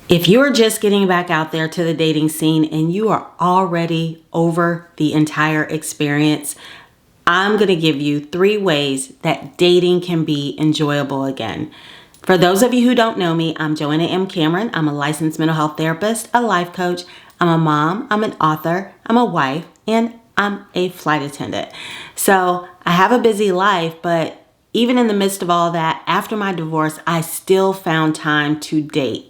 If you're just getting back out there to the dating scene and you are already over the entire experience, I'm going to give you 3 ways that dating can be enjoyable again. For those of you who don't know me, I'm Joanna M. Cameron. I'm a licensed mental health therapist, a life coach. I'm a mom, I'm an author, I'm a wife, and I'm a flight attendant. So I have a busy life, but even in the midst of all that, after my divorce, I still found time to date.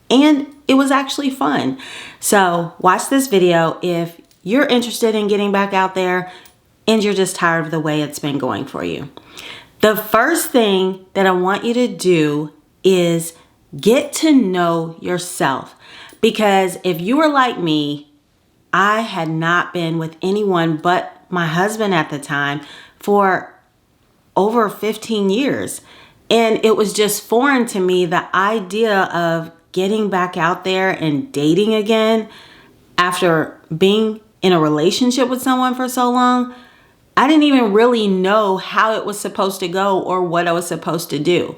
And it was actually fun. So watch this video if you're interested in getting back out there and you're just tired of the way it's been going for you. The first thing that I want you to do is get to know yourself. Because if you were like me, I had not been with anyone but my husband at the time for over 15 years. And it was just foreign to me, the idea of getting back out there and dating again after being in a relationship with someone for so long. I didn't even really know how it was supposed to go or what I was supposed to do.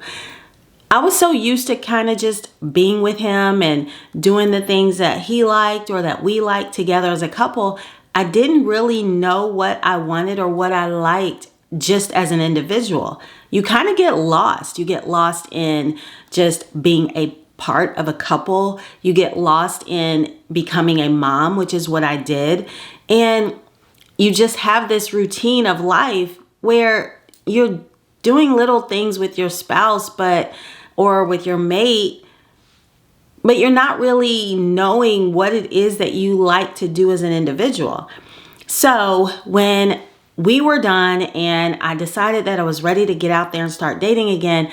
I was so used to kind of just being with him and doing the things that he liked or that we liked together as a couple. I didn't really know what I wanted or what I liked just as an individual. You kind of get lost. You get lost in just being a part of a couple. You get lost in becoming a mom, which is what I did. And you just have this routine of life where you're doing little things with your spouse, or with your mate, but you're not really knowing what it is that you like to do as an individual. So when we were done and I decided that I was ready to get out there and start dating again,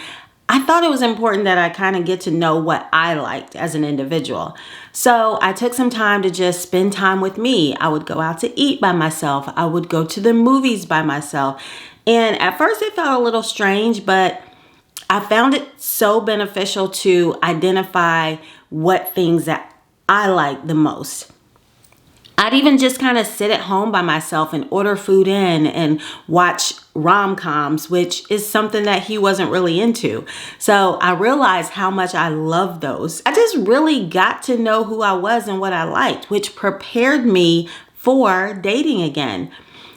I thought it was important that I kind of get to know what I liked as an individual. So I took some time to just spend time with me. I would go out to eat by myself. I would go to the movies by myself. And at first it felt a little strange, but I found it so beneficial to identify what things that I like the most. I'd even just kind of sit at home by myself and order food in and watch rom-coms, which is something that he wasn't really into. So I realized how much I love those. I just really got to know who I was and what I liked, which prepared me for dating again.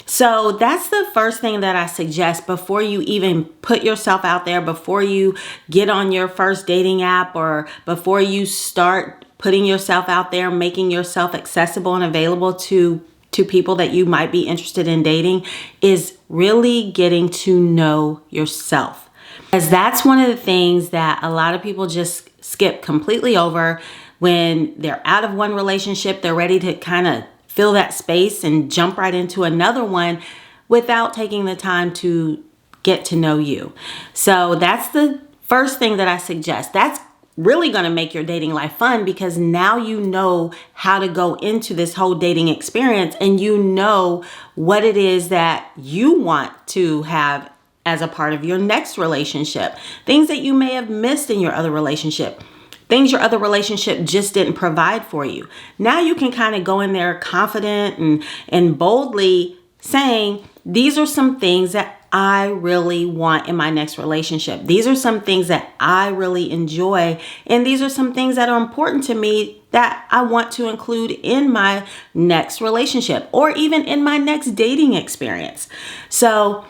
So that's the first thing that I suggest before you even put yourself out there, before you get on your first dating app, or before you start putting yourself out there, making yourself accessible and available to people that you might be interested in dating, is really getting to know yourself. As that's one of the things that a lot of people just skip completely over. When they're out of one relationship, they're ready to kind of fill that space and jump right into another one without taking the time to get to know you. So that's the first thing that I suggest. That's really going to make your dating life fun, because now you know how to go into this whole dating experience and you know what it is that you want to have as a part of your next relationship. Things that you may have missed in your other relationship. Things your other relationship just didn't provide for you. Now you can kind of go in there confident and boldly saying, these are some things that I really want in my next relationship. These are some things that I really enjoy. And these are some things that are important to me that I want to include in my next relationship or even in my next dating experience. So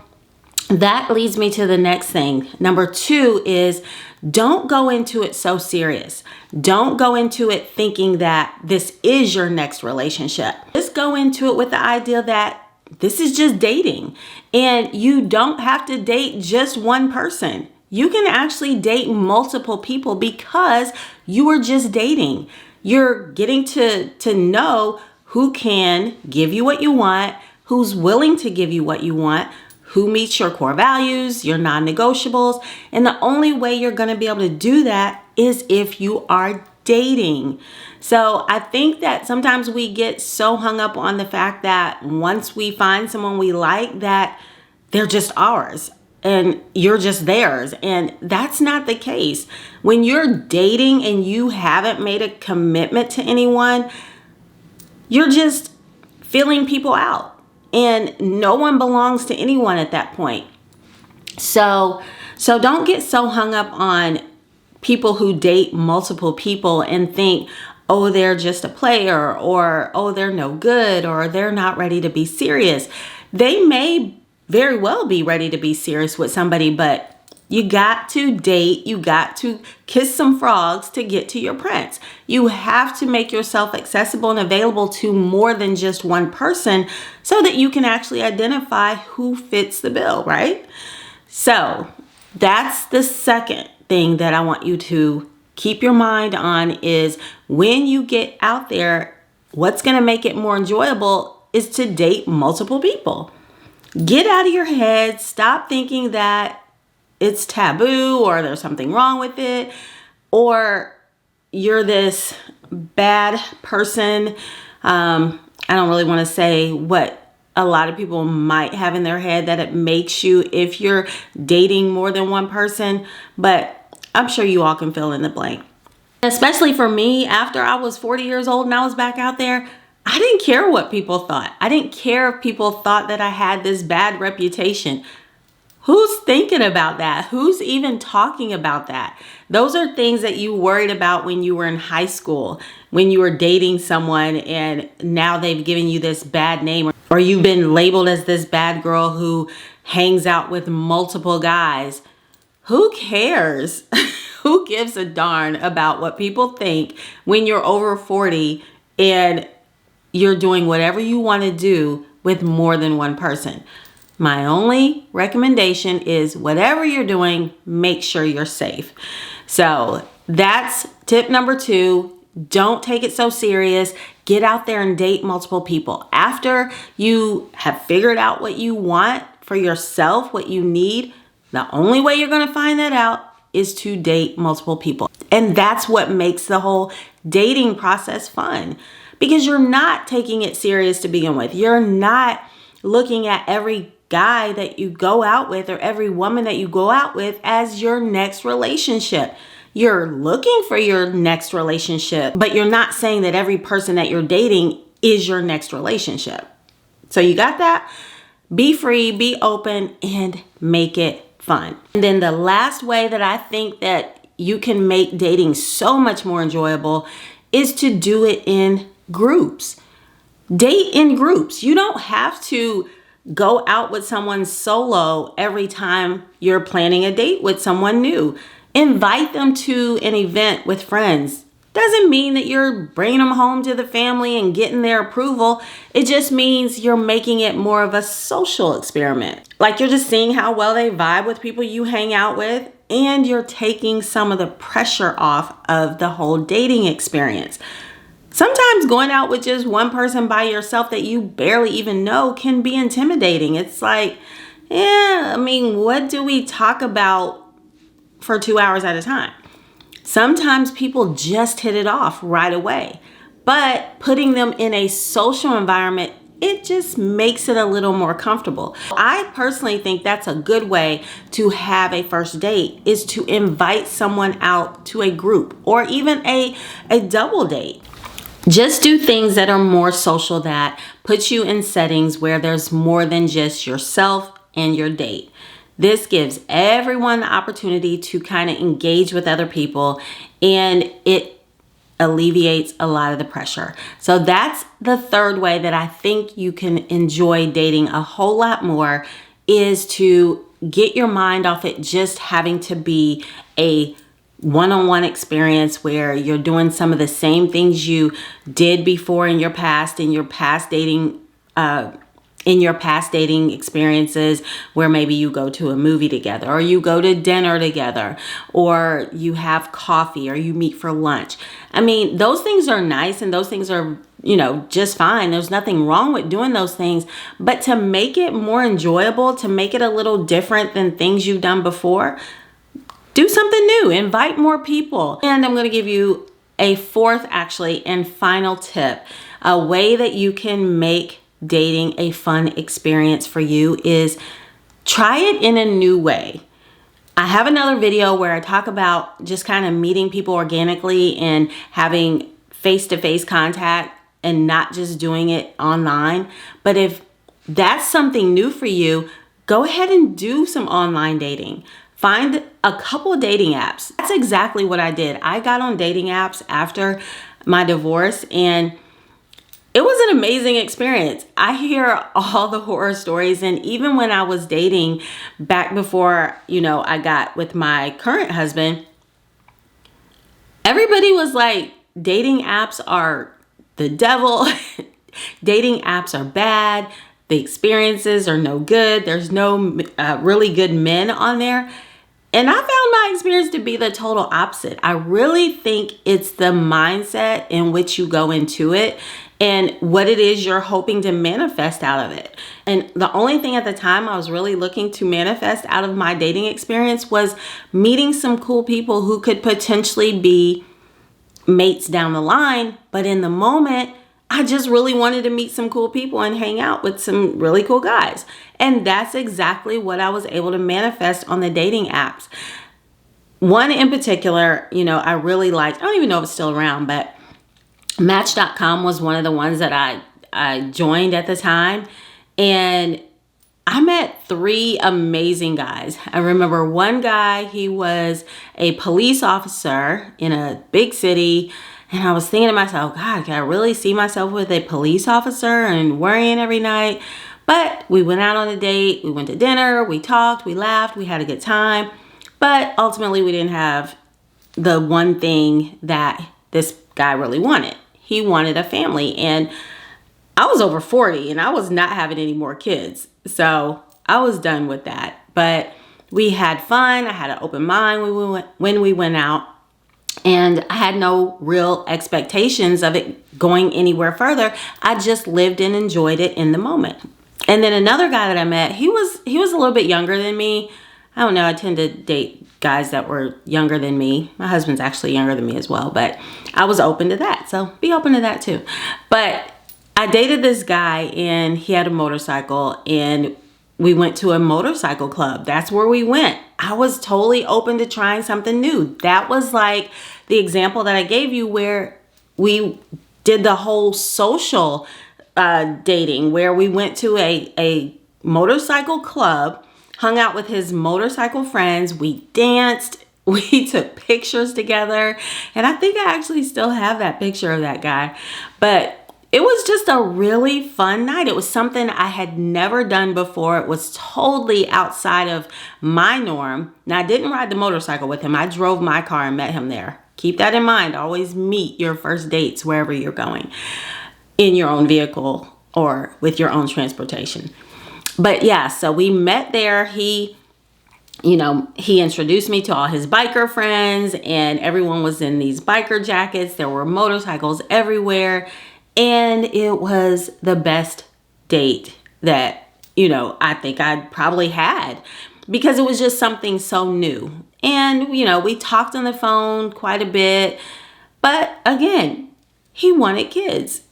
that leads me to the next thing. Number 2 is, don't go into it so serious. Don't go into it thinking that this is your next relationship. Just go into it with the idea that this is just dating, and you don't have to date just one person. You can actually date multiple people because you are just dating. You're getting to know who can give you what you want, who's willing to give you what you want, who meets your core values, your non-negotiables. And the only way you're going to be able to do that is if you are dating. So I think that sometimes we get so hung up on the fact that once we find someone we like, that they're just ours and you're just theirs. And that's not the case. When you're dating and you haven't made a commitment to anyone, you're just feeling people out. And no one belongs to anyone at that point. So don't get so hung up on people who date multiple people and think, oh, they're just a player, or oh, they're no good, or they're not ready to be serious. They may very well be ready to be serious with somebody, but you got to date, you got to kiss some frogs to get to your prince. You have to make yourself accessible and available to more than just one person so that you can actually identify who fits the bill, right? So that's the second thing that I want you to keep your mind on is when you get out there, what's going to make it more enjoyable is to date multiple people. Get out of your head. Stop thinking that it's taboo or there's something wrong with it or you're this bad person. I don't really want to say what a lot of people might have in their head that it makes you if you're dating more than one person, but I'm sure you all can fill in the blank. Especially for me, after I was 40 years old and I was back out there, I didn't care what people thought. I didn't care if people thought that I had this bad reputation. Who's thinking about that? Who's even talking about that? Those are things that you worried about when you were in high school, when you were dating someone and now they've given you this bad name, or you've been labeled as this bad girl who hangs out with multiple guys. Who cares? Who gives a darn about what people think when you're over 40 and you're doing whatever you want to do with more than one person? My only recommendation is whatever you're doing, make sure you're safe. So that's tip number 2. Don't take it so serious. Get out there and date multiple people. After you have figured out what you want for yourself, what you need, the only way you're going to find that out is to date multiple people. And that's what makes the whole dating process fun, because you're not taking it serious to begin with. You're not looking at every guy that you go out with or every woman that you go out with as your next relationship. You're looking for your next relationship, but you're not saying that every person that you're dating is your next relationship. So you got that? Be free, be open, and make it fun. And then the last way that I think that you can make dating so much more enjoyable is to do it in groups. Date in groups. You don't have to go out with someone solo every time you're planning a date with someone new. Invite them to an event with friends. Doesn't mean that you're bringing them home to the family and getting their approval. It just means you're making it more of a social experiment. Like you're just seeing how well they vibe with people you hang out with, and you're taking some of the pressure off of the whole dating experience. Sometimes going out with just one person by yourself that you barely even know can be intimidating. It's like, what do we talk about for 2 hours at a time? Sometimes people just hit it off right away, but putting them in a social environment, it just makes it a little more comfortable. I personally think that's a good way to have a first date, is to invite someone out to a group or even a double date. Just do things that are more social, that put you in settings where there's more than just yourself and your date. This gives everyone the opportunity to kind of engage with other people, and it alleviates a lot of the pressure. So that's the third way that I think you can enjoy dating a whole lot more, is to get your mind off it just having to be a one-on-one experience where you're doing some of the same things you did before in your past dating experiences, where maybe you go to a movie together, or you go to dinner together, or you have coffee, or you meet for lunch. Those things are nice and those things are, just fine. There's nothing wrong with doing those things, but to make it more enjoyable, to make it a little different than things you've done before, do something new, invite more people. And I'm going to give you a fourth, and final tip. A way that you can make dating a fun experience for you is try it in a new way. I have another video where I talk about just kind of meeting people organically and having face-to-face contact and not just doing it online. But if that's something new for you, go ahead and do some online dating. find a couple of dating apps. That's exactly what I did. I got on dating apps after my divorce, and it was an amazing experience. I hear all the horror stories. And even when I was dating back before, I got with my current husband, everybody was like, dating apps are the devil. Dating apps are bad. The experiences are no good. There's no really good men on there. And I found my experience to be the total opposite. I really think it's the mindset in which you go into it and what it is you're hoping to manifest out of it. And the only thing at the time I was really looking to manifest out of my dating experience was meeting some cool people who could potentially be mates down the line. But in the moment, I just really wanted to meet some cool people and hang out with some really cool guys. And that's exactly what I was able to manifest on the dating apps. One in particular, I really liked. I don't even know if it's still around, but Match.com was one of the ones that I joined at the time. And I met 3 amazing guys. I remember one guy, he was a police officer in a big city. And I was thinking to myself, God, can I really see myself with a police officer and worrying every night? But we went out on a date. We went to dinner. We talked. We laughed. We had a good time. But ultimately, we didn't have the one thing that this guy really wanted. He wanted a family. And I was over 40 and I was not having any more kids. So I was done with that. But we had fun. I had an open mind when we went out. And I had no real expectations of it going anywhere further. I just lived and enjoyed it in the moment. And then another guy that I met, he was a little bit younger than me. I don't know, I tend to date guys that were younger than me. My husband's actually younger than me as well, but I was open to that. So be open to that too. But I dated this guy and he had a motorcycle and we went to a motorcycle club. That's where we went. I was totally open to trying something new. That was like the example that I gave you where we did the whole social dating, where we went to a motorcycle club, hung out with his motorcycle friends. We danced. We took pictures together. And I think I actually still have that picture of that guy. But it was just a really fun night. It was something I had never done before. It was totally outside of my norm. Now, I didn't ride the motorcycle with him. I drove my car and met him there. Keep that in mind. Always meet your first dates wherever you're going, in your own vehicle or with your own transportation. But yeah, so we met there. He introduced me to all his biker friends and everyone was in these biker jackets. There were motorcycles everywhere. And it was the best date that, I think I'd probably had because it was just something so new. And, we talked on the phone quite a bit. But again, he wanted kids.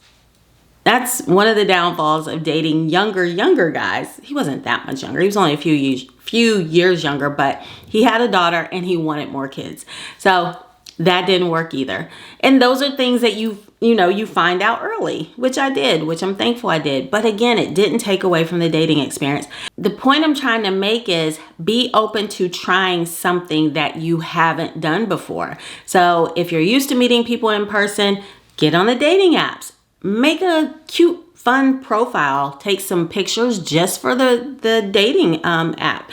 That's one of the downfalls of dating younger guys. He wasn't that much younger. He was only a few years younger, but he had a daughter and he wanted more kids. So that didn't work either. And those are things that you find out early, which I did, which I'm thankful I did. But again, it didn't take away from the dating experience. The point I'm trying to make is be open to trying something that you haven't done before. So if you're used to meeting people in person, get on the dating apps. Make a cute, fun profile. Take some pictures just for the dating app.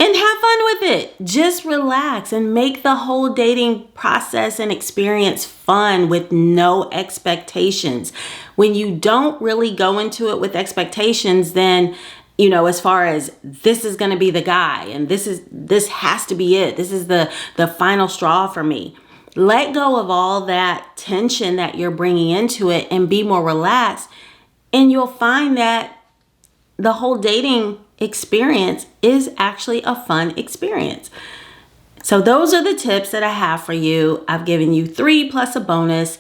And have fun with it. Just relax and make the whole dating process and experience fun with no expectations. When you don't really go into it with expectations, then, as far as this is going to be the guy and this has to be it. This is the final straw for me. Let go of all that tension that you're bringing into it and be more relaxed. And you'll find that the whole dating experience is actually a fun experience. So those are the tips that I have for you. I've given you 3 plus a bonus,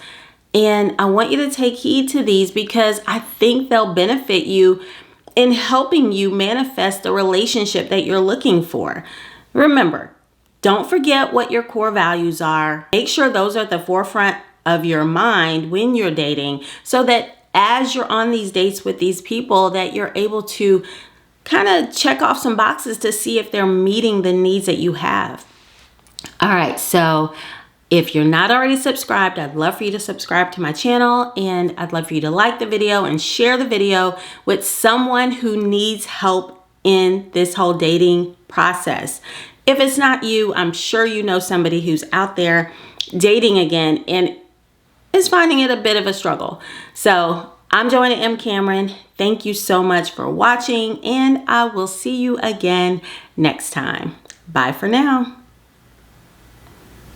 and I want you to take heed to these because I think they'll benefit you in helping you manifest the relationship that you're looking for. Remember, don't forget what your core values are. Make sure those are at the forefront of your mind when you're dating so that as you're on these dates with these people that you're able to kind of check off some boxes to see if they're meeting the needs that you have. All right, so if you're not already subscribed, I'd love for you to subscribe to my channel, and I'd love for you to like the video and share the video with someone who needs help in this whole dating process. If it's not you, I'm sure you know somebody who's out there dating again and is finding it a bit of a struggle. So I'm Joanna M. Cameron. Thank you so much for watching, and I will see you again next time. Bye for now.